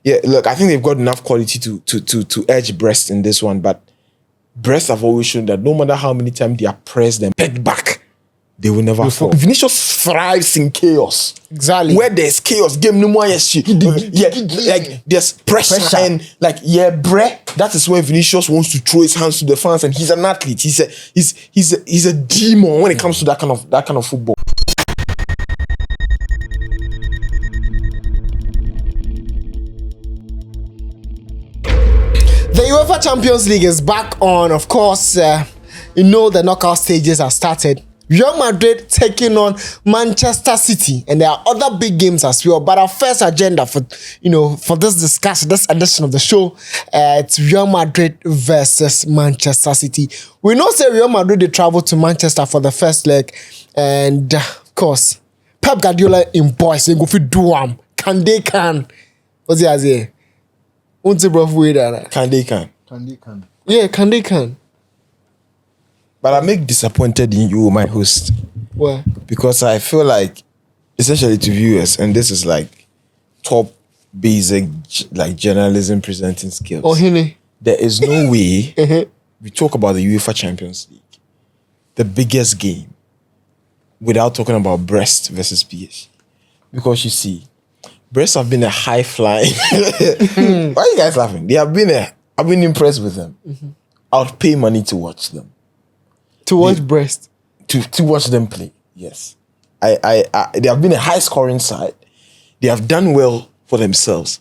Yeah, look, I think they've got enough quality to edge Brest in this one, but Brest have always shown that no matter how many times they are pressed and pegged back, they will never fall. Vinicius thrives in chaos. Exactly. Where there's chaos, game no more like there's pressure. And that is where Vinicius wants to throw his hands to the fans, and he's an athlete. He's a demon when it comes to that kind of football. The UEFA Champions League is back on. Of course, the knockout stages have started. Real Madrid taking on Manchester City, and there are other big games as well. But our first agenda for this discussion, this edition of the show, it's Real Madrid versus Manchester City. We know say Real Madrid they travel to Manchester for the first leg, and of course, Pep Guardiola in boys they go for do can they can. What's the idea? Can they can. Yeah, can they can. But I make disappointed in you, my host. Why? Because I feel like, essentially to viewers, and this is like top basic like journalism presenting skills. Oh, Henry. There is no way we talk about the UEFA Champions League, the biggest game, without talking about Brest versus PSG. Because you see, Brest have been a high flying. Why are you guys laughing? I've been impressed with them. I would pay money to watch them. To watch Brest. To watch them play, yes. They have been a high scoring side. They have done well for themselves.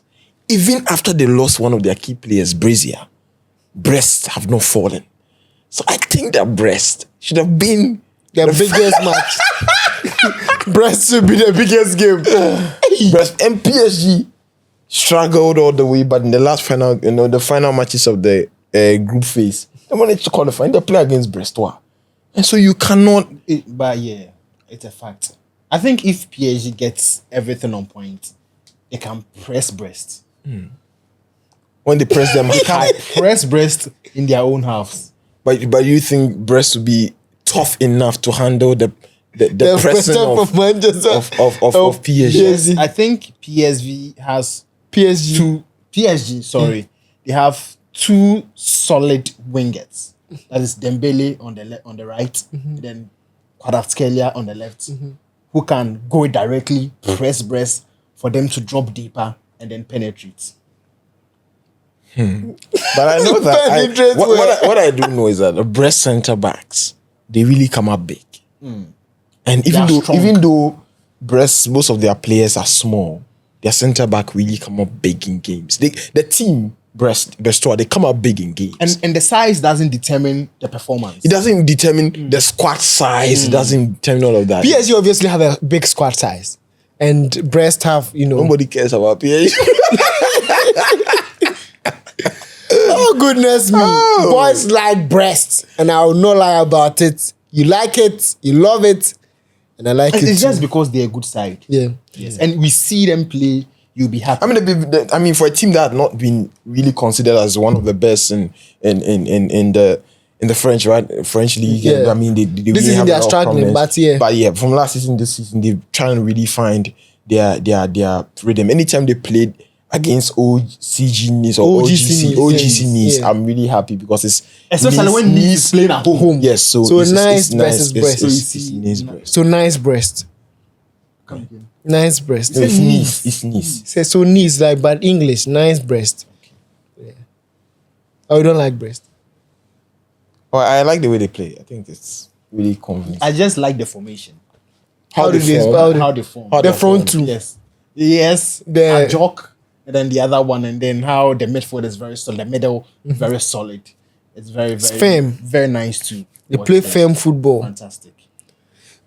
Even after they lost one of their key players, Brazier, Brest have not fallen. So I think that Brest should have been the biggest match. Brest should be the biggest game. Brest and PSG struggled all the way, but in the last final, the final matches of the group phase, they managed to qualify. They play against Brest. And so you cannot... But yeah, it's a fact. I think if PSG gets everything on point, they can press Brest. When they press them high. Press Brest in their own halves. But you think Brest will be tough enough to handle the pressing of PSG? Yes, I think PSG has... PSG, they have two solid wingers. That is Dembele on the right, then Kvaratskhelia on the left, who can go directly, press Brest for them to drop deeper and then penetrate. But I know that what I do know is that the Brest centre backs, they really come up big. And even though Brest, most of their players are small, their centre back really come up big in games. The team Brest, they come up big in games. And the size doesn't determine the performance. It doesn't determine the squad size. It doesn't determine all of that. PSG obviously have a big squad size. And Brest have, Nobody cares about PSG. Oh, goodness me. Boys like Brest. And I will not lie about it. You like it. You love it. And I like it It's too. just because they're a good side. Yeah. Yes. And we see them play. You'll be happy. I mean, for a team that had not been really considered as one of the best in the French, right? French league. Yeah. I mean, they This really season have they a are lot of struggling, problems. but yeah. From last season, this season, they're trying to really find their rhythm. Anytime they played against OCG Nice or OGC Nice, yeah. I'm really happy because it's especially when Nice is playing at home. Yes, so Nice versus Brest. It's Nice Brest. So nice Brest. Come again. Nice Brest. No, it's Nice. It's Nice. So Nice, like bad English. Nice Brest. Yeah. Oh, you don't like Brest? Oh, I like the way they play. I think it's really convincing. I just like the formation. How they form. The front two. Yes. The a jock, and then the other one, and then how the midfield is very solid. The middle, very solid. It's very firm. Very nice too. They play firm football. Fantastic.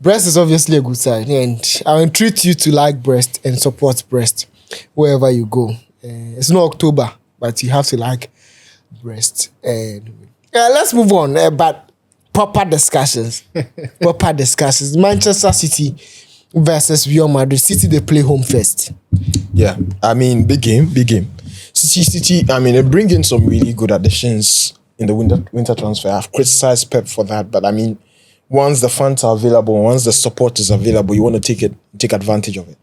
Brest is obviously a good side, and I'll entreat you to like Brest and support Brest wherever you go. It's not October, but you have to like Brest. And let's move on. But proper discussions. Manchester City versus Real Madrid. City, they play home first. Yeah, I mean, big game. City, I mean, they bring in some really good additions in the winter transfer. I've criticized Pep for that, but I mean, once the funds are available, once the support is available, you want to take advantage of it.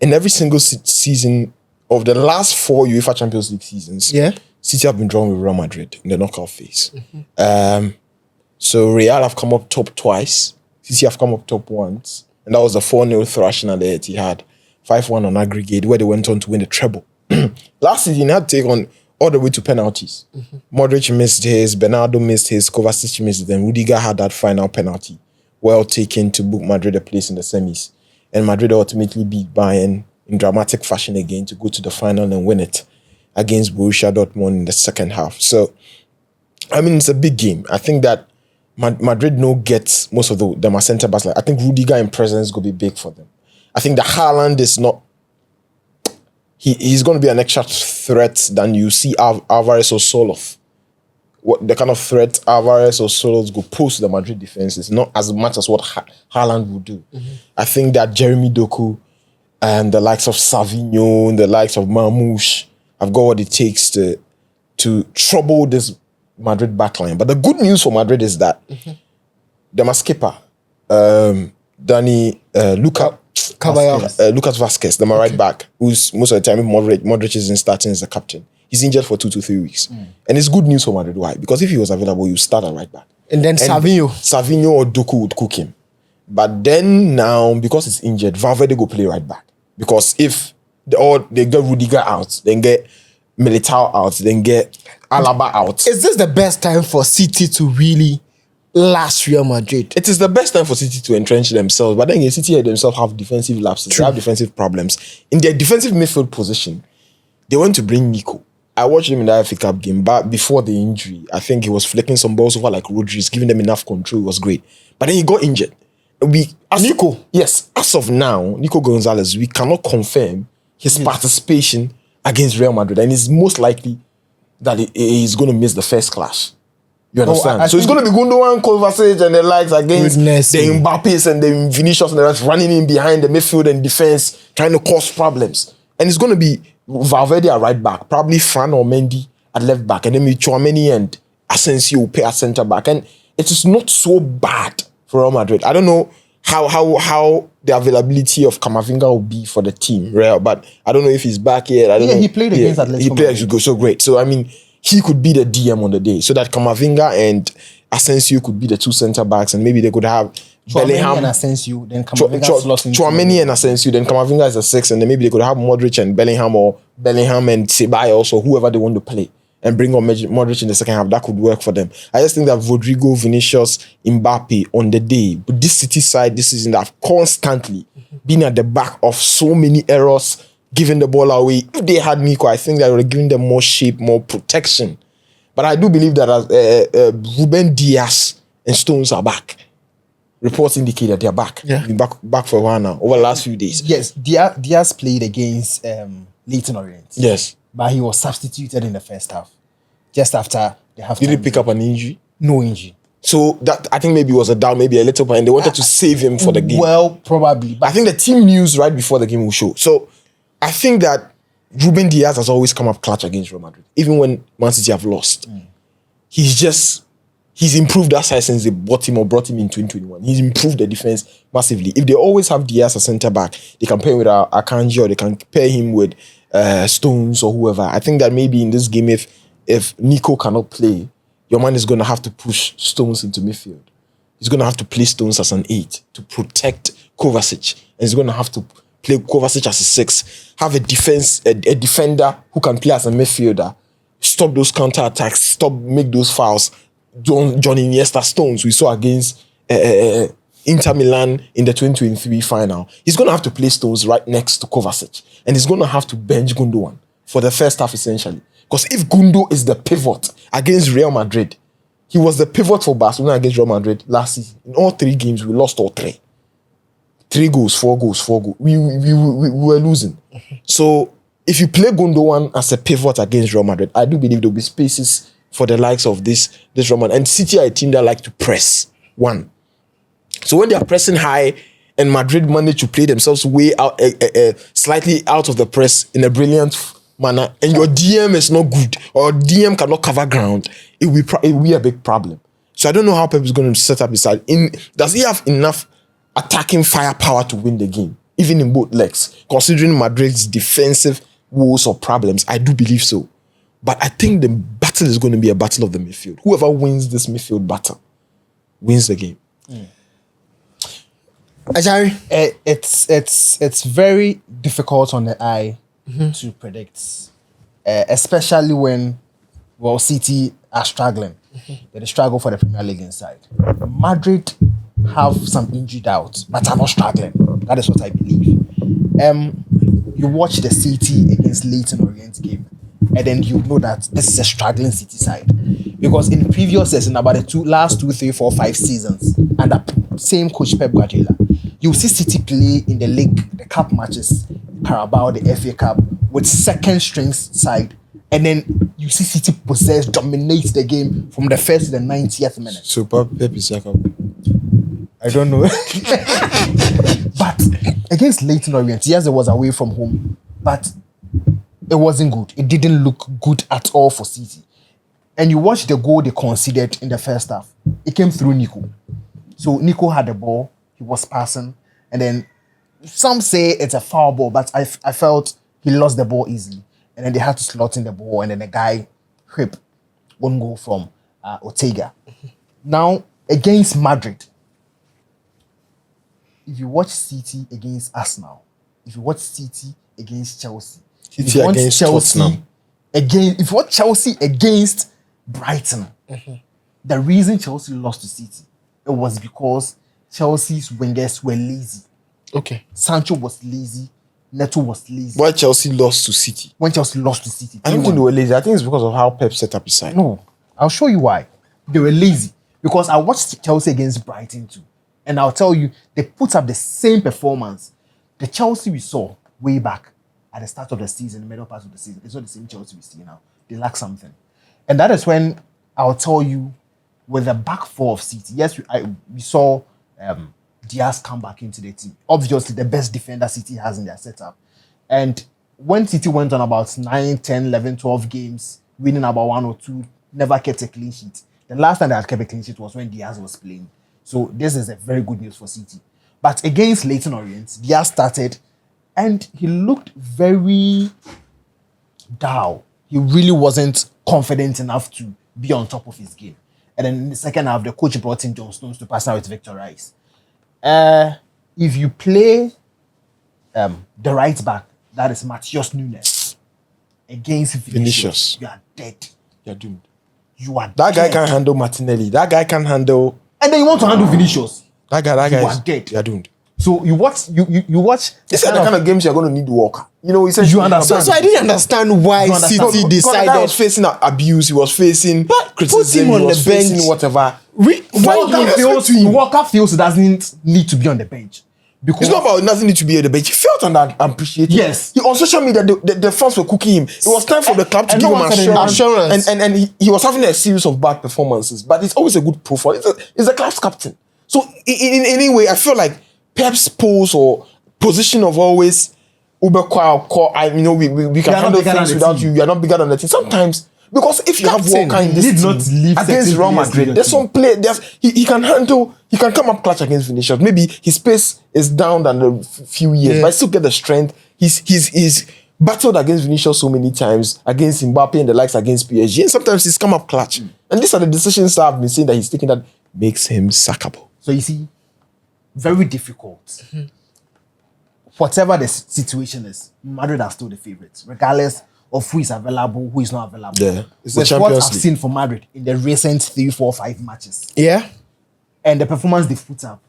In every single season of the last 4 UEFA Champions League seasons, Yeah. City have been drawn with Real Madrid in the knockout phase. So Real have come up top twice. City have come up top once. And that was the 4-0 thrashing at the Etihad. 5-1 on aggregate, where they went on to win the treble. Last season, they had to take on all the way to penalties. Modric missed his, Bernardo missed his, Kovacic missed it, and Rudiger had that final penalty, well taken to book Madrid a place in the semis. And Madrid ultimately beat Bayern in dramatic fashion again to go to the final and win it against Borussia Dortmund in the second half. So, I mean, it's a big game. I think that Madrid no gets most of them are centre backs. Like, I think Rudiger in presence will be big for them. I think the Haaland is not. He's going to be an extra threat than you see Alvarez or Soloth. What the kind of threat Alvarez or Soloth go pose to the Madrid defense is not as much as what Haaland will do. I think that Jeremy Doku and the likes of Savinho and the likes of Marmoush have got what it takes to trouble this Madrid backline. But the good news for Madrid is that the skipper, Lucas Vasquez, the right back, who's most of the time Modric isn't starting as the captain. He's injured for 2 to 3 weeks. And it's good news for Madrid. Why? Because if he was available, you start at right back. And then Savinho or Doku would cook him. But then now, because he's injured, Valverde go play right back. Because if they get Rudiger out, then get Militao out, then get Alaba out. Is this the best time for City to really last Real Madrid? It is the best time for City to entrench themselves. But then City themselves have defensive lapses. They have defensive problems. In their defensive midfield position, they want to bring Nico. I watched him in the FA Cup game, but before the injury, I think he was flicking some balls over like Rodri's, giving them enough control. It was great. But then he got injured. Nico? Yes. As of now, Nico Gonzalez, we cannot confirm his participation against Real Madrid. And it's most likely that he's going to miss the first clash. You understand? So it's going to be Gundogan, Kovacic, and the likes against the Mbappes and the Vinicius and the rest running in behind the midfield and defense, trying to cause problems. And it's going to be Valverde at right back, probably Fran or Mendy at left back, and then Chouameni and Asensio play at centre back. And it is not so bad for Real Madrid. I don't know how the availability of Camavinga will be for the team, Real, but I don't know if he's back yet. I don't know. He played against Atletico. He played so great. So I mean, he could be the DM on the day, so that Camavinga and Asensio could be the 2 centre backs, and maybe they could have Bellingham and Asensio, then Camavinga slots into Chouameni and Asensio, then Camavinga is a 6, and then maybe they could have Modric and Bellingham, or Bellingham and Ceballos, or whoever they want to play, and bring on Modric in the second half. That could work for them. I just think that Rodrigo, Vinicius, Mbappe on the day, but this City side this season that have constantly been at the back of so many errors, giving the ball away. If they had Nico, I think that would have given them more shape, more protection. But I do believe that Ruben Dias and Stones are back. Reports indicate that they're back. Yeah. Been back for a while now, over the last few days. Yes, Diaz played against Leyton Orient. Yes. But he was substituted in the first half. Just after the half. Did he pick up an injury? No injury. So that I think maybe it was a doubt, maybe a little bit, and they wanted to save him for the game. Well, probably. But I think the team news right before the game will show. So I think that Ruben Diaz has always come up clutch against Real Madrid, even when Man City have lost. He's improved that side since they brought him in 2021. He's improved the defense massively. If they always have Diaz as centre back, they can pair him with Akanji, or they can pair him with Stones or whoever. I think that maybe in this game, if Nico cannot play, your man is going to have to push Stones into midfield. He's going to have to play Stones as an 8 to protect Kovacic. And he's going to have to play Kovacic as a 6. Have a defender who can play as a midfielder. Stop those counter-attacks. Make those fouls. Johnny Iniesta Stones we saw against Inter Milan in the 2023 final. He's going to have to play Stones right next to Kovacic. And he's going to have to bench Gundogan for the first half, essentially. Because if Gundo is the pivot against Real Madrid, he was the pivot for Barcelona against Real Madrid last season. In all 3 games, we lost all 3. 3 goals, 4 goals, 4 goals. We were losing. So if you play Gundogan as a pivot against Real Madrid, I do believe there will be spaces for the likes of this Real Madrid. And City are a team that like to press. 1. So when they are pressing high and Madrid manage to play themselves way out, slightly out of the press in a brilliant manner, and your DM is not good, or DM cannot cover ground, it will be a big problem. So I don't know how Pep is going to set up his side. Does he have enough attacking firepower to win the game, even in both legs, considering Madrid's defensive woes or problems. I do believe so. But I think the battle is going to be a battle of the midfield. Whoever wins this midfield battle wins the game. Ajari, It's very difficult on the eye to predict, especially when City are struggling. They struggle for the Premier League inside. Madrid have some injury doubts, but are not struggling. That is what I believe. You watch the City against Leyton Orient game, and then you know that this is a struggling City side. Because in previous season, about the last 2, 3, 4, 5 seasons, under same coach Pep Guardiola, you see City play in the league, the cup matches, Carabao, the FA Cup, with second string side, and then you see City possess, dominate the game from the first to the 90th minute. So Pep is like I don't know. But against Leyton Orient, yes, it was away from home, but it wasn't good. It didn't look good at all for City. And you watch the goal they conceded in the first half. It came through Nico. So Nico had the ball, he was passing, and then some say it's a foul ball, but I felt he lost the ball easily. And then they had to slot in the ball, and then the guy whipped one goal from Ortega. Now, against Madrid, if you watch City against Arsenal, if you watch City against Chelsea, if you watch Chelsea against Brighton, the reason Chelsea lost to City, it was because Chelsea's wingers were lazy. okay. Sancho was lazy. Neto was lazy. why Chelsea lost to City. When Chelsea lost to City, I don't think they were lazy. I think it's because of how Pep set up his side. No, I'll show you why. They were lazy. Because I watched Chelsea against Brighton too. And I'll tell you, they put up the same performance. The Chelsea we saw way back at the start of the season, the middle part of the season, it's not the same Chelsea we see now. They lack something. And that is when I'll tell you, with the back four of City, yes, we saw Diaz come back into the team. Obviously, the best defender City has in their setup. And when City went on about 9, 10, 11, 12 games, winning about 1 or 2, never kept a clean sheet. The last time they had kept a clean sheet was when Diaz was playing. So this is a very good news for City. But against Leyton Orient, Diaz started and he looked very dull. He really wasn't confident enough to be on top of his game. And then in the second half, the coach brought in John Stones to pass out with Victor Rice. If you play the right back, that is Matheus Nunes, against Vinicius, you are dead. You're doomed. You are That dead. guy can't handle Martinelli. That guy can't handle... And then you want to handle Vinicius. That guy You is are dead. You're doomed. So you watch. You watch. These are the kind of games you're going to need Walker. You know, he said... You understand? So I didn't understand why City The guy decided. was facing abuse. He was facing But put criticism. him on He was the bench. facing whatever. Walker feels he doesn't need to be on the bench. Because It's not about nothing need to be at the bench. He felt unappreciated. Yes. He on social media, the fans were cooking him. It was time for the club to And give no him one said assurance. anything. And he was having a series of bad performances. But it's always a good profile. It's a club's captain. So in any way, I feel like Pep's pose or position of always we can handle things without you. You are not bigger than the team. Sometimes. Because if you have Walker in this did team not leave against certain Real players Madrid, to there's your some play. He can handle. He can come up clutch against Vinicius. Maybe his pace is down than a few years, but I still get the strength. He's battled against Vinicius so many times, against Mbappe and the likes against PSG, and sometimes he's come up clutch. And these are the decisions that I've been saying that he's taking that makes him sackable. So you see, very difficult. Whatever the situation is, Madrid are still the favourites, regardless of who is available, who is not available. Yeah, it's the With what Champions I've League. seen for Madrid in the recent 3, 4, 5 matches, Yeah. and the performance they put up,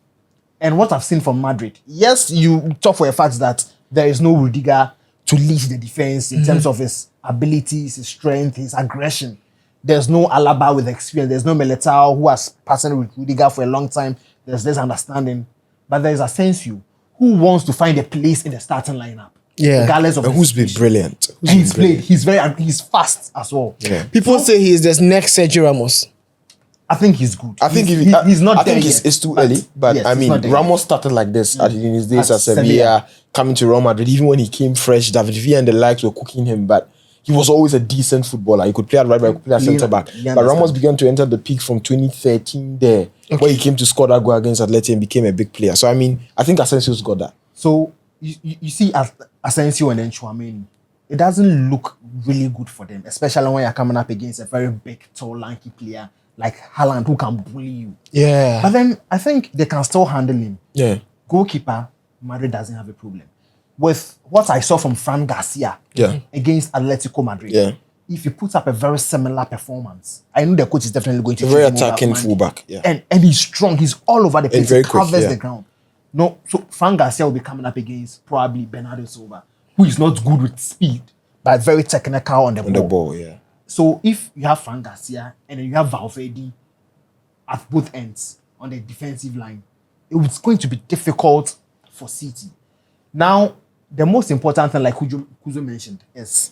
and what I've seen from Madrid. Yes, you talk for a fact that there is no Rudiger to lead the defense in terms of his abilities, his strength, his aggression. There's no Alaba with experience. There's no Militao who has partnered with Rudiger for a long time. There's this understanding. But there's Asensio who wants to find a place in the starting lineup. Yeah. Regardless of And the who's been situation. brilliant? And he's played. He's fast as well. Yeah. People say he is the next Sergio Ramos. I think he's good. I think he's he's not I there think yet. it's too early. But yes, I he's mean, not there Ramos started like this in his days At at Sevilla, coming to Real Madrid. Even when he came fresh, David Villa and the likes were cooking him. But he was always a decent footballer. He could play at right back, he could play at centre back. But Ramos began to enter the peak from 2013 there, where he came to score that goal against Atleti and became a big player. So I mean, I think Asensio's got that. So you see Asensio and then Tchouaméni. it doesn't look really good for them, especially when you're coming up against a very big, tall, lanky player like Haaland who can bully you. Yeah. But then I think they can still handle him. Yeah. Goalkeeper, Madrid doesn't have a problem. With what I saw from Fran Garcia against Atletico Madrid, if he puts up a very similar performance, I know the coach is definitely going to very attacking fullback. Yeah. And he's strong. He's all over the place. Very he covers quick, the ground. No, so Fran Garcia will be coming up against probably Bernardo Silva, who is not good with speed, but very technical on the ball. Yeah. So if you have Fran Garcia and then you have Valverde at both ends on the defensive line, it's going to be difficult for City. Now, the most important thing, like Kuzo mentioned, is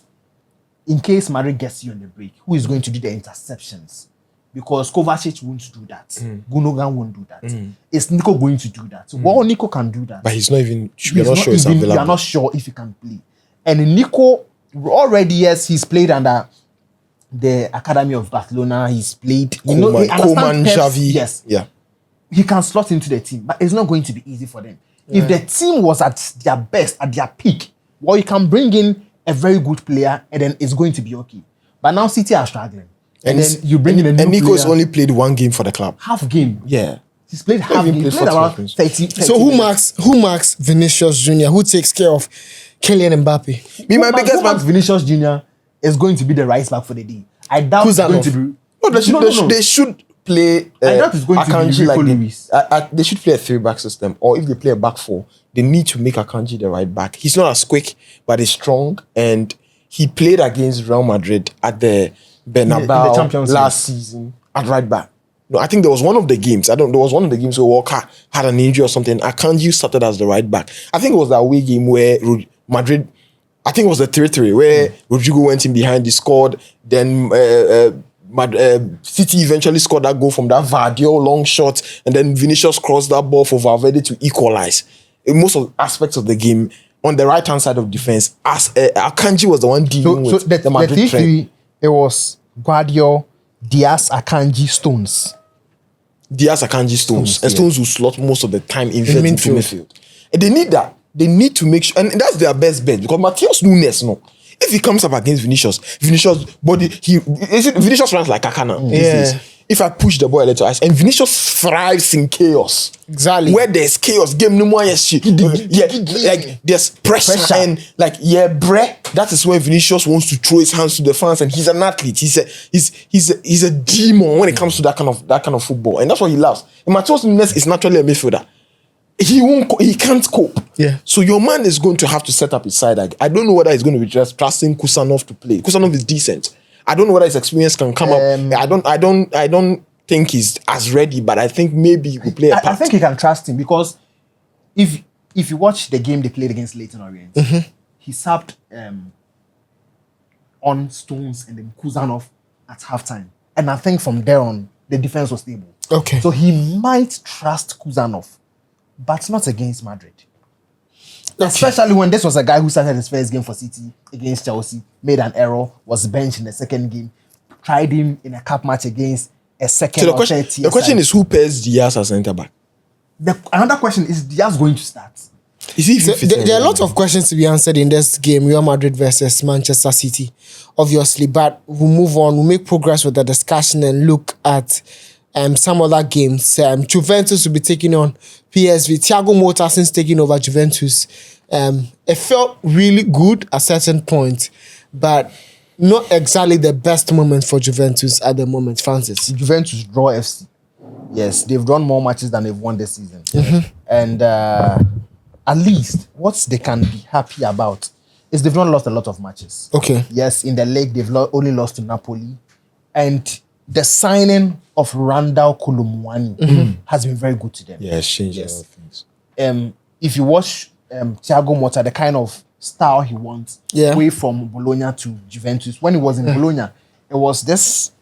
in case Madrid gets you on the break, who is going to do the interceptions? Because Kovacic won't do that. Gundogan won't do that. Is Nico going to do that? So, well, Nico can do that. But he's not even, we're not sure he's available. You're not sure if he can play. And Nico, already, yes, he's played under the Academy of Barcelona. He's played. Koeman, Xavi. Yes. Yeah. He can slot into the team, but it's not going to be easy for them. Yeah. If the team was at their best, at their peak, well, you can bring in a very good player and then it's going to be okay. But now City are struggling. And then you bring in a new player. And Nico's only played one game for the club. Half game. Yeah. He's played half game. He's played about 30 So who marks Vinicius Jr? Who takes care of Kylian Mbappe? My biggest man, Vinicius Jr. is going to be the right back for the day. I doubt it's going to be. No, they should play. I doubt it's going to be like Luis. they should play a 3-back system, or if they play a back 4, they need to make Akanji the right back. He's not as quick, but he's strong, and he played against Real Madrid at the Bernabeu last season at right back. No, I think there was one of the games. There was one of the games where Walker had an injury or something. Akanji started as the right back. I think it was that away game where Madrid. I think it was the 3-3 where Rodrigo went in behind, he scored. Then City eventually scored that goal from that Vardio long shot, and then Vinicius crossed that ball for Valverde to equalize. In most of aspects of the game, on the right hand side of defense, as Akanji was the one dealing with the Madrid trend. It was Guardiola, Diaz, Akanji, Stones. Diaz, Akanji, Stones. And Stones will slot most of the time in midfield. And they need that. They need to make sure, and that's their best bet, because Matheus Nunes, if he comes up against Vinicius body, Vinicius runs like Kakana. Yeah. If I push the ball a little, and Vinicius thrives in chaos. Exactly. Where there's chaos, game no more shit. Like there's pressure. And that is where Vinicius wants to throw his hands to the fans, and he's an athlete. He's a demon when it comes to that kind of football, and that's what he loves. And Matheus Nunes is naturally a midfielder. He can't cope. Yeah. So your man is going to have to set up his side. I don't know whether he's going to be just trusting Kusanov to play. Kusanov is decent. I don't know whether his experience can come up. I don't think he's as ready, but I think maybe he will play a part. I think you can trust him, because if you watch the game they played against Leyton Orient, he subbed on Stones and then Kusanov at halftime. And I think from there on, the defense was stable. Okay. So he might trust Kusanov, but not against Madrid. Okay. Especially when this was a guy who started his first game for City against Chelsea, made an error, was benched in the second game, tried him in a cup match against a second or third tier. The question is, who pairs Diaz as centre back? Another question is Diaz going to start? There are a lot of questions to be answered in this game, Real Madrid versus Manchester City, obviously, but we'll move on. We'll make progress with the discussion and look at some other games. Juventus will be taking on PSV. Thiago Motta since taking over Juventus. It felt really good at certain point, but not exactly the best moment for Juventus at the moment. Francis. Juventus draw FC. Yes, they've drawn more matches than they've won this season. And at least what they can be happy about is they've not lost a lot of matches. Okay. Yes, in the league, they've only lost to Napoli. And the signing of Randall Kolomwani has been very good to them. Yeah, it's changed a lot of things. If you watch Thiago Motta, the kind of style he wants, away from Bologna to Juventus. When he was in Bologna, it was this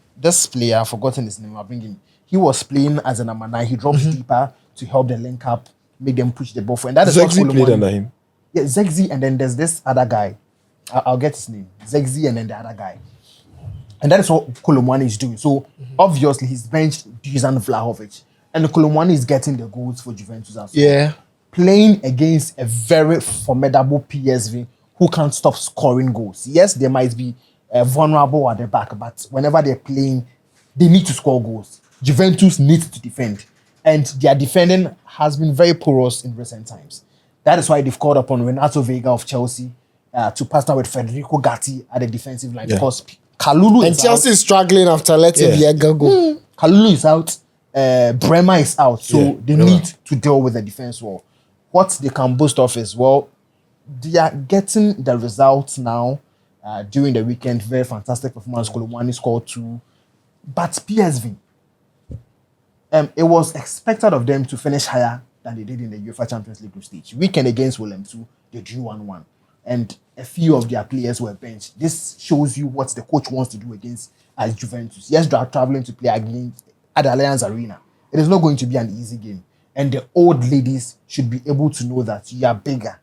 player, I've forgotten his name, I'll bring him. He was playing as a number 9. He drops deeper to help them link up, make them push the ball forward. And that is what Zegzi played under him. Yeah, Zegzi, and then there's this other guy. I'll get his name. Zegzi, and then the other guy. And that is what Kolomwani is doing. So, obviously, he's benched Dusan Vlahovic. And Kolomwani is getting the goals for Juventus as well. Yeah. Playing against a very formidable PSV, who can't stop scoring goals. Yes, they might be vulnerable at the back, but whenever they're playing, they need to score goals. Juventus needs to defend, and their defending has been very porous in recent times. That is why they've called upon Renato Vega of Chelsea to partner with Federico Gatti at the defensive line because Kalulu and is Chelsea out. is struggling after letting Viega go. Kalulu is out. Bremer is out, so they need to deal with the defense well. What they can boast of is, well, they are getting the results now during the weekend. Very fantastic performance. Kolomwani scored 2. But PSV, it was expected of them to finish higher than they did in the UEFA Champions League group stage. Weekend against Willem 2, they drew 1-1. And a few of their players were benched. This shows you what the coach wants to do against Juventus. Yes, they are traveling to play against at the Allianz Arena. It is not going to be an easy game. And the old ladies should be able to know that you are bigger,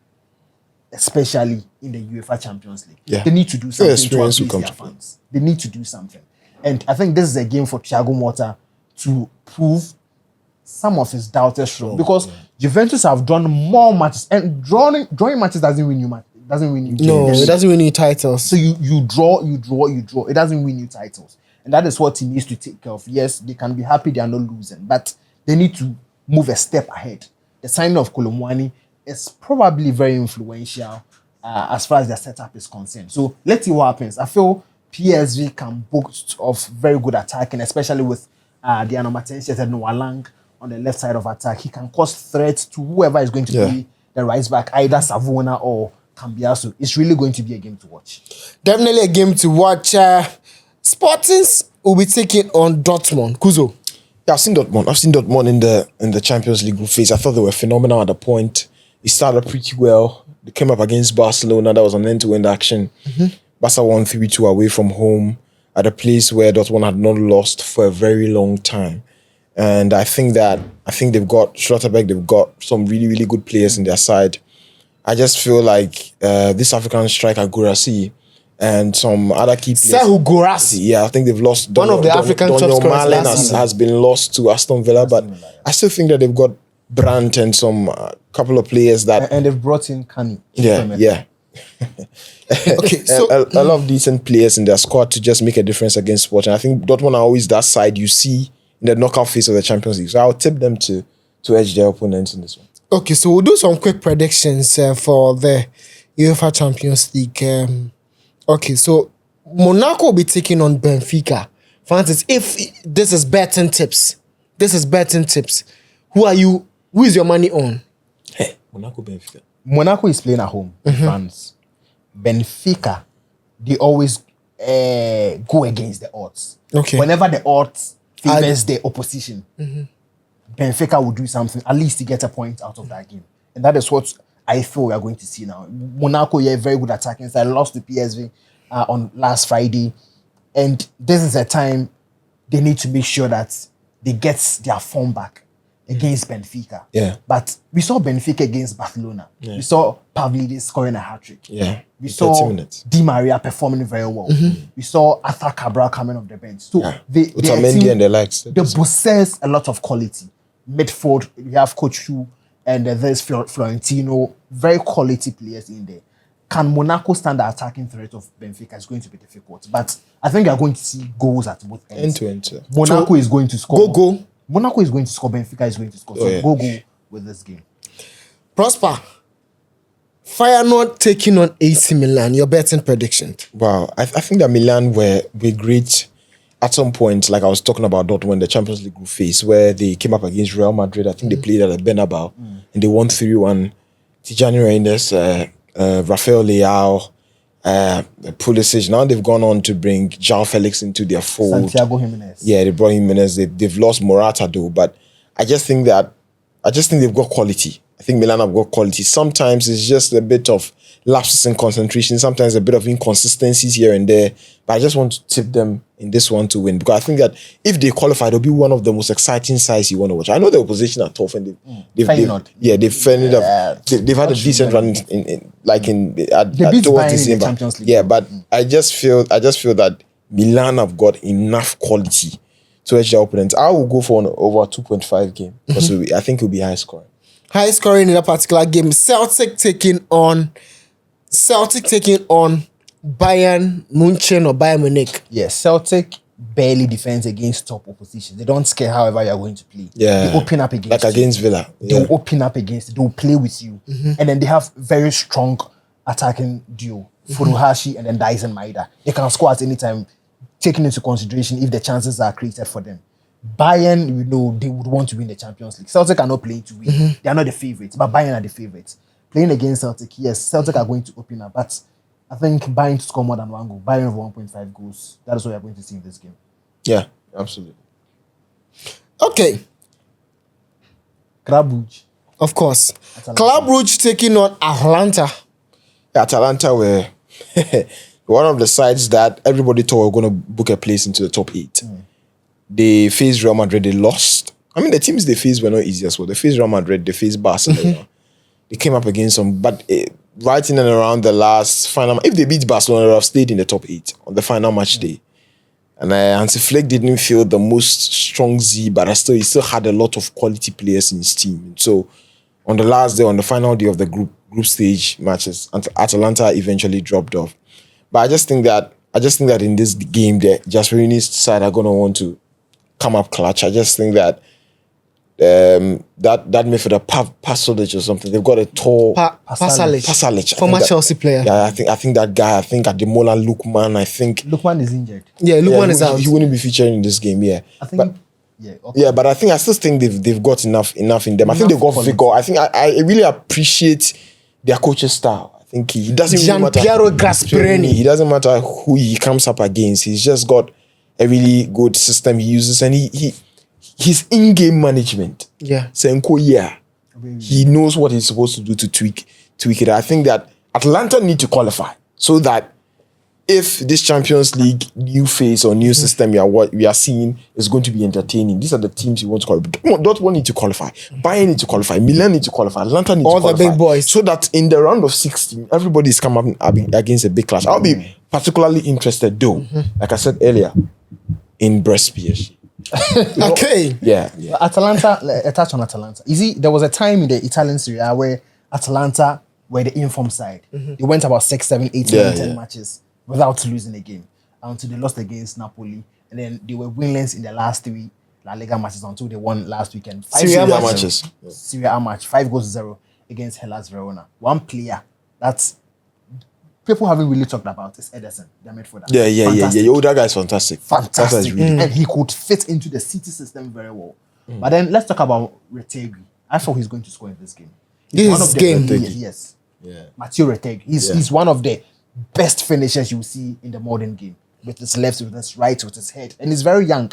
especially in the UEFA Champions League. Yeah. They need to do something to Experience will appease come their fans. They need to do something. And I think this is a game for Thiago Motta to prove some of his doubters wrong. Because Juventus have drawn more matches, and drawing matches doesn't win you match. Doesn't win you. No, it doesn't win you titles. So you draw. It doesn't win you titles. And that is what he needs to take care of. Yes, they can be happy they are not losing, but they need to move a step ahead. The signing of Kolomwani is probably very influential as far as their setup is concerned. So let's see what happens. I feel PSV can boast of very good attacking, especially with the Anomatensias and Nwalang on the left side of attack. He can cause threats to whoever is going to be the right back, either Savona or Cambiaso. It's really going to be a game to watch. Definitely a game to watch. Sportings will be taking on Dortmund. Kuzo. Yeah, I've seen Dortmund in the Champions League group phase. I thought they were phenomenal at the point. It started pretty well. They came up against Barcelona. That was an end-to-end action. Barca won 3-2 away from home at a place where Dortmund had not lost for a very long time. And I think they've got Schlotterbeck, they've got some really, really good players in their side. I just feel like this African striker, Guirassy, and some other key players. Serhou Guirassy. Yeah, I think they've lost. One of the African top scorers last season has been lost to Aston Villa, but I still think that they've got Brandt and some couple of players that... And they've brought in Kani. Yeah. Okay, so a lot of decent players in their squad to just make a difference against Sporting. I think Dortmund are always that side you see in the knockout phase of the Champions League. So I'll tip them to edge their opponents in this one. Okay, so we'll do some quick predictions for the UEFA Champions League. Okay, so Monaco will be taking on Benfica. Francis, if this is betting tips, who is your money on? Hey, Benfica. Monaco is playing at home in France. Benfica, they always go against the odds. Okay. Whenever the odds favors the opposition, Benfica will do something, at least to get a point out of that game. And that is what I feel we are going to see now. Monaco, very good attacking side. Lost to PSV on last Friday. And this is a time they need to make sure that they get their form back against Benfica. Yeah. But we saw Benfica against Barcelona. Yeah. We saw Pavlidis scoring a hat-trick. Yeah. We saw Di Maria performing very well. We saw Arthur Cabral coming off the bench. So they and the likes. They possess a lot of quality. Midfield, we have Coach Hu and there's Florentino. Very quality players in there. Can Monaco stand the attacking threat of Benfica? It's going to be difficult. But I think you're going to see goals at both ends. End to end. Monaco is going to score. Go. Monaco is going to score. Benfica is going to score. So go with this game. Prosper. Feyenoord taking on AC Milan. Your betting prediction? Wow. I think that Milan were great at some point, like I was talking about Dortmund, the Champions League group phase, where they came up against Real Madrid. I think they played at the Bernabeu and they won 3-1. Tijani Reinders, Rafael Leao, Pulisic. Now they've gone on to bring João Felix into their fold. Santiago Jimenez. Yeah, they brought Jimenez. They've lost Morata though, but I just think they've got quality. I think Milan have got quality. Sometimes it's just a bit of lapses in concentration, sometimes a bit of inconsistencies here and there. But I just want to tip them in this one to win, because I think that if they qualify, they'll be one of the most exciting sides you want to watch. I know the opposition are tough and they've had a decent run towards December. Yeah, but I just feel that Milan have got enough quality to edge their opponents. I will go for an over 2.5 game because I think it will be high scoring. High scoring in a particular game. Celtic taking on Celtic taking on Bayern Munchen or Bayern Munich. Yes, Celtic barely defends against top opposition. They don't care however you are going to play. Yeah. They open up against like against Villa. They will open up against, they will play with you. And then they have very strong attacking duo. Furuhashi and then Dyson Maeda. They can score at any time, taking into consideration if the chances are created for them. Bayern, you know, they would want to win the Champions League. Celtic are not playing to win. They are not the favourites, but Bayern are the favourites. Playing against Celtic, yes, Celtic are going to open up, but I think Bayern to score more than one goal. Bayern over 1.5 goals. That is what we are going to see in this game. Yeah, absolutely. Okay, Club Brugge. of course. Atalanta. Club Brugge taking on Atalanta. Atalanta were one of the sides that everybody thought were going to book a place into the top 8. They faced Real Madrid, they lost. I mean, the teams they faced were not easy as well. They faced Real Madrid, they faced Barcelona. They came up against them, but right in and around the last final, if they beat Barcelona, they would have stayed in the top 8 on the final match day. And Hansi Flick didn't feel the most strong Z, but he still had a lot of quality players in his team. So on the last day, on the final day of the group stage matches, Atalanta eventually dropped off. But I just think that in this game, the Gasperini's side are gonna want to come up clutch. I just think that that midfielder Pasalic or something, they've got a tall Pasalic, former Chelsea player. Yeah, I think that guy. I think Ademola Lookman. I think Lookman is injured. Yeah, Lookman is out. He wouldn't be featuring in this game. Yeah, I think. But I still think they've got enough in them. I think they've got vigor. I think I really appreciate their coach's style. I think he doesn't really matter. Gianpiero Gasperini. He doesn't matter who he comes up against. He's just got a really good system he uses, and his in-game management. Yeah. Senko, yeah. He knows what he's supposed to do to tweak it. I think that Atlanta need to qualify so that if this Champions League new phase or new system we are seeing is going to be entertaining, these are the teams you want to qualify. Dortmund need to qualify. Bayern need to qualify. Milan need to qualify. Atlanta need to qualify. All the big boys. So that in the round of 16, everybody's come up against a big clash. I'll be particularly interested though, like I said earlier, in Brest PSG. Okay. Yeah. Atalanta, a touch on Atalanta. You see, there was a time in the Italian Serie A where Atalanta were the informed side. They went about 6, 7, 8, 10 matches without losing a game until they lost against Napoli. And then they were winless in the last 3 La Liga matches until they won last weekend. Serie A matches. Serie A match, 5-0 against Hellas Verona. One player that's people haven't really talked about is Ederson, the midfielder. Yeah. Oh, that guy's fantastic. Fantastic. And he could fit into the City system very well. But then let's talk about Retegui. I thought he's going to score in this game. Yes. Yeah. Matteo Retegui. He's one of the best finishers you see in the modern game. With his left, with his right, with his head. And he's very young.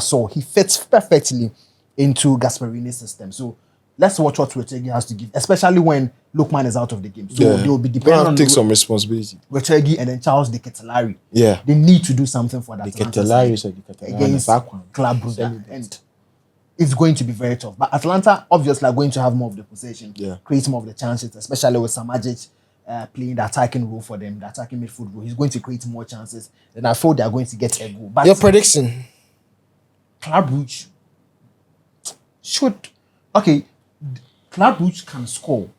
So he fits perfectly into Gasperini's system. So let's watch what Retegui has to give, especially when Lookman is out of the game. So they will be dependent on take some responsibility. Retegui and then Charles De Ketelari. Yeah. They need to do something for that. Against Club Brugge. And it's going to be very tough. But Atlanta obviously are going to have more of the possession, create more of the chances, especially with Samajic playing the attacking role for them, the attacking midfield role. He's going to create more chances. Then I thought they are going to get a goal. But your prediction? Club Brugge should... Okay, Club Brugge can score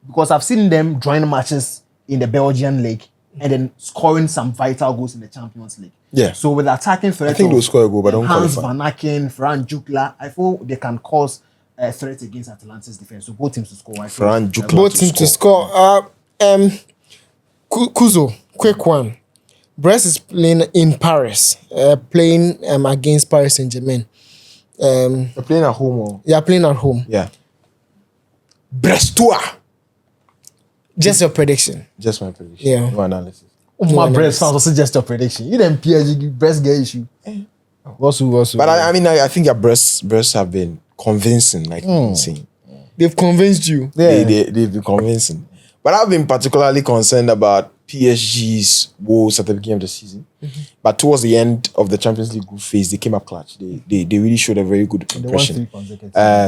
because I've seen them drawing matches in the Belgian league and then scoring some vital goals in the Champions League. Yeah. So with attacking threat, I think they'll score a goal, but don't Hans qualify. Van Aken, Ferran Jukla, I feel they can cause a threat against Atalanta's defense. So both teams to score. Ferran Jukla both teams to score. Kuzo, quick one. Brest is playing in Paris, playing against Paris Saint-Germain. They're playing at home. Or? They are playing at home. Yeah. Brestois. Just your prediction. Just my prediction. Yeah. No analysis. My Brest fans also just your prediction. You didn't PSG Brest get issue. Also. But I think that Brest have been convincing, like insane. They've convinced you. Yeah. They've been convincing. But I've been particularly concerned about PSG's woes at the beginning of the season. But towards the end of the Champions League group phase, they came up clutch. They really showed a very good impression. They won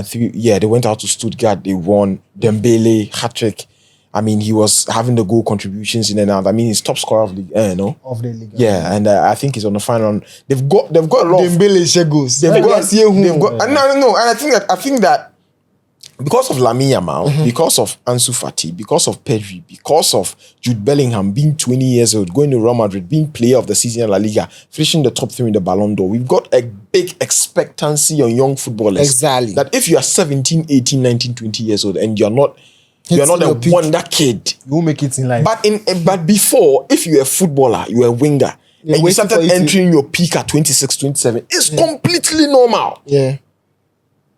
3 consecutive. They went out to Stuttgart. They won. Dembele, hat-trick. I mean, he was having the goal contributions in and out. I mean, he's top scorer of the league. Yeah, and I think he's on the final run. They've got a lot. Dembele goals. No. And I think that because of Lamine Yamal, because of Ansu Fati, because of Pedri, because of Jude Bellingham being 20 years old, going to Real Madrid, being player of the season in La Liga, finishing the top 3 in the Ballon d'Or, we've got a big expectancy on young footballers. Exactly. That if you are 17, 18, 19, 20 years old and you're not a wonder kid, you won't make it in life. But before, if you're a footballer, you're a winger, and you started entering your peak at 26, 27, it's completely normal. Yeah.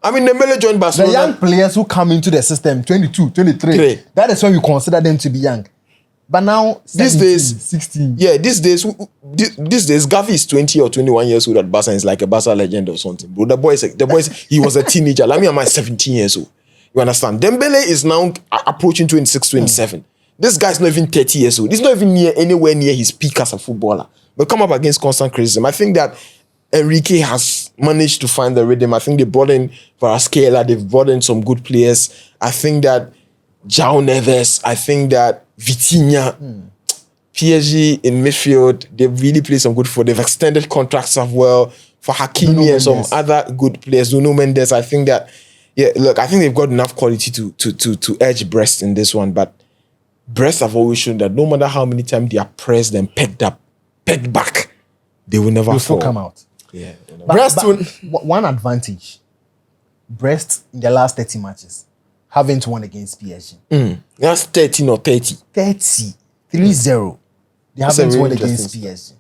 I mean, Dembele joined Barcelona. The young players who come into the system, 22, 23, that is when you consider them to be young. But now, 17, these days, 16. Yeah, these days, Gavi is 20 or 21 years old at Barca and is like a Barca legend or something. Bro, the boy, he was a teenager. Lamine Yamal is 17 years old. You understand? Dembele is now approaching 26, 27. This guy's not even 30 years old. He's not even anywhere near his peak as a footballer. But come up against constant criticism. I think that Enrique has managed to find the rhythm. I think they brought in Kvaratskhelia. They've brought in some good players. I think that João Neves. I think that Vitinha. PSG in midfield. They've really played some good football. They've extended contracts as well for Hakimi and some other good players. Nuno Mendes. I think that, I think they've got enough quality to edge Brest in this one. But Brest have always shown that no matter how many times they are pressed and pegged back, they will never fall. Come out. Yeah. Brest one advantage. Brest in the last 30 matches haven't won against PSG. That's 13 or 30. 3-0. They haven't won against PSG.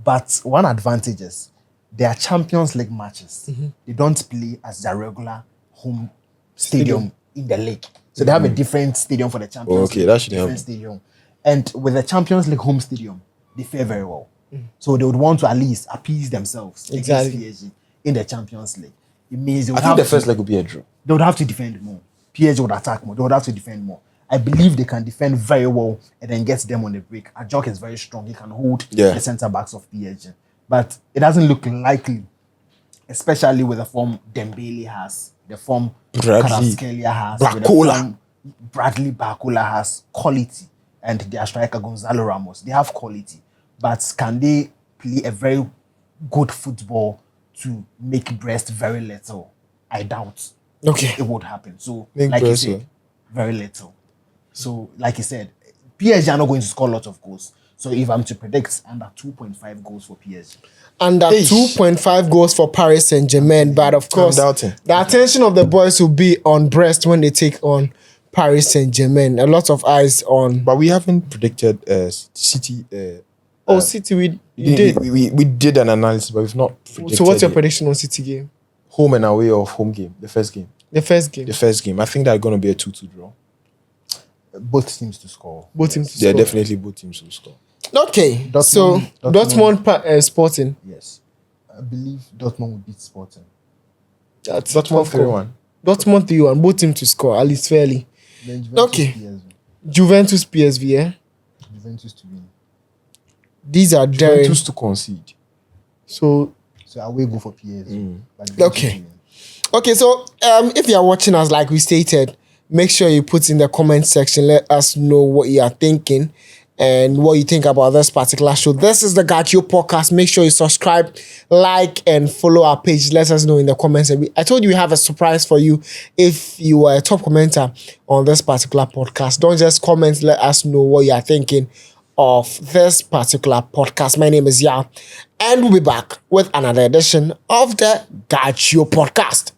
But one advantage is their Champions League matches. They don't play as their regular home stadium in the league. So they have a different stadium for the Champions League. That should help. Stadium. And with the Champions League home stadium, they fare very well. So they would want to at least appease themselves against PSG in the Champions League. It means they would the first leg would be a draw. They would have to defend more. PSG would attack more. They would have to defend more. I believe they can defend very well and then get them on the break. Ajok is very strong. He can hold the centre backs of PSG. But it doesn't look likely, especially with the form Dembele has, the form Kvaratskhelia has, Bradley Barcola has quality, and their striker Gonzalo Ramos. They have quality. But can they play a very good football to make Brest very little? I doubt it would happen. So, like you said, very little. So, like you said, PSG are not going to score a lot of goals. So, if I'm to predict, under 2.5 goals for PSG. Under 2.5 goals for Paris Saint-Germain. But, of course, the attention of the boys will be on Brest when they take on Paris Saint-Germain. A lot of eyes on... But we haven't predicted City... City, we did an analysis, but we've not predicted. So what's your prediction on City game? Home and away or home game? The first game. The first game. I think they're going to be a 2-2 draw. Both teams to score. Yeah, definitely both teams to score. Okay, Dortmund Sporting. Yes. I believe Dortmund will beat Sporting. That's Dortmund 3-1. Dortmund 3-1. Both teams to score, at least fairly. Okay. Juventus PSV, yeah? Juventus to win. These are Juventus to concede. So I will go for PSG. Okay, so if you are watching us, like we stated, make sure you put in the comment section. Let us know what you are thinking and what you think about this particular show. This is the Gacho podcast. Make sure you subscribe, like, and follow our page. Let us know in the comments. I told you we have a surprise for you if you are a top commenter on this particular podcast. Don't just comment. Let us know what you are thinking of this particular podcast. My name is Ya, and we'll be back with another edition of the Gacho podcast.